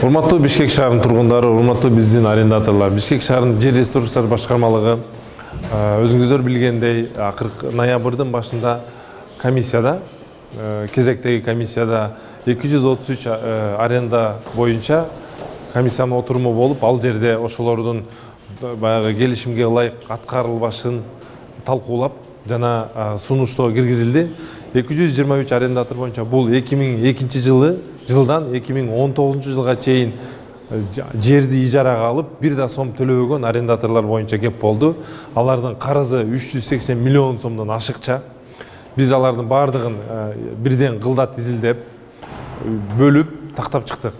Урматтуу Бишкек шаарынын тургундары, урматтуу биздин арендаторлар, Бишкек шаарынын жер ресурстар башкармалыгы өзүңүздөр билгендей, акыркы ноябрдын башында комиссияда, кезектеги комиссияда 233 аренда боюнча комиссиянын отуруму болуп, ал жерде ошолордун баягы келишимге ылайык аткарылбашын талкуулап жана сунуштоо киргизилди. 223 арендатор боюнча бул 2002 жылдан 2019 жылга чейин жерди ижарага алып, бир да сом төлөбөгөн арендаторлор боюнча кеп болду. Алардын карызы 380 миллион сомдон ашыкча. Биз алардын бардыгын бирден кылдат изилдеп, бөлүп, тактап чыктык.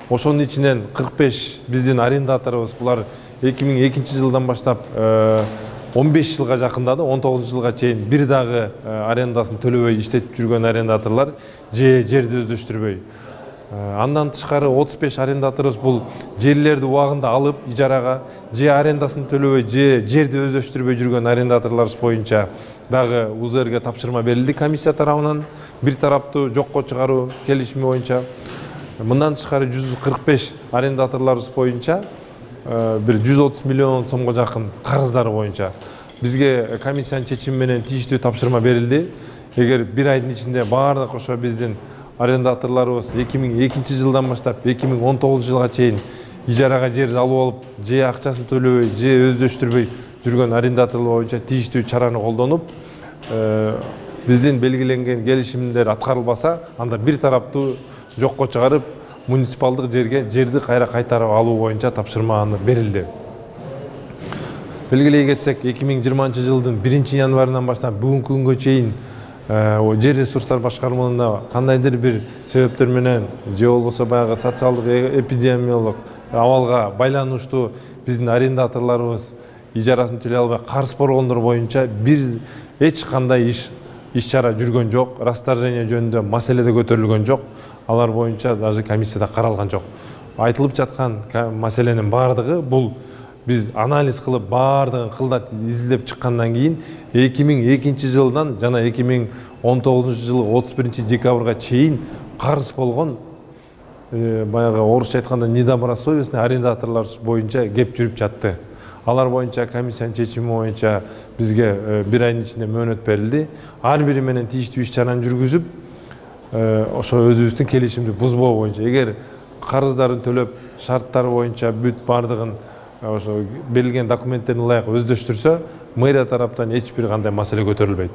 Ошонун ичинен 45 биздин арендаторубуз, булар 2002 жылдан баштап 15 жылга жакындады, 19 жылга чейин бир дагы арендасын төлөбөй иштетип жүргөн арендаторлор жерди өздөштүрбөй. Андан тышкары 35 арендаторубуз бул жерлерди убагында алып ижарага, арендасын төлөбөй, жерди өздөштүрбөй жүргөн арендаторлорубуз боюнча дагы УЗРге тапшырма берилди комиссия тарабынан, бир тараптуу жокко чыгаруу келишими боюнча. Мындан тышкары 145 арендаторлорубуз боюнча бир 130 миллион сомго жакын карыздары боюнча бизге комиссиянын чечими менен тийиштүү тапшырма берилди. Эгер бир айдын ичинде баардык ошо биздин арендаторлорубуз 2002 жылдан баштап 2019 жылга чейин ижарага жерди алып алып, акчасын төлөбөй, өздөштүрбөй жүргөн арендаторлор боюнча тийиштүү чараны колдонуп, биздин белгиленген келишимдер аткарылбаса, анда бир тараптуу жокко чыгарып, муниципалдык жерди кайра кайтарып алуу боюнча тапшырма берилди. Белгилей кетсек, 2020 жылдын 1-январынан баштап бүгүнкү күнгө чейин жер ресурстар башкармалыгында кандайдыр бир себептер менен же болбосо баягы социалдык эпидемиологик абалга байланыштуу биздин арендаторлорубуз ижарасын төлөй албай карыз болгондор боюнча бир эч кандай иш чара жүргөн жок, расторжение жөнүндө маселе да көтөрүлгөн жок. Алар боюнча даже комиссияда каралган жок. Айтылып жаткан маселенин бардыгы бул биз анализ кылып, бардыгын кылдат изилдеп чыккандан кийин 2002 жылдан жана 2019 жылы 31 декабрга чейин карыз болгон баягы орусча айтканда недобросовестный арендаторлор боюнча кеп жүрүп жатты. Алар боюнча комиссиянын чечими боюнча бизге бир айдын ичинде мөөнөт берилди. Ар бири менен тийиштүү иш чараны жүргүзүп, ошо өзүбүздүн келишимди бузбоо боюнча, эгер карыздарын төлөп, шарттары боюнча бүт бардыгын ошо берилген документтерин ылайык өздөштүрсө, мэрия тараптан эч бир кандай маселе көтөрүлбөйт.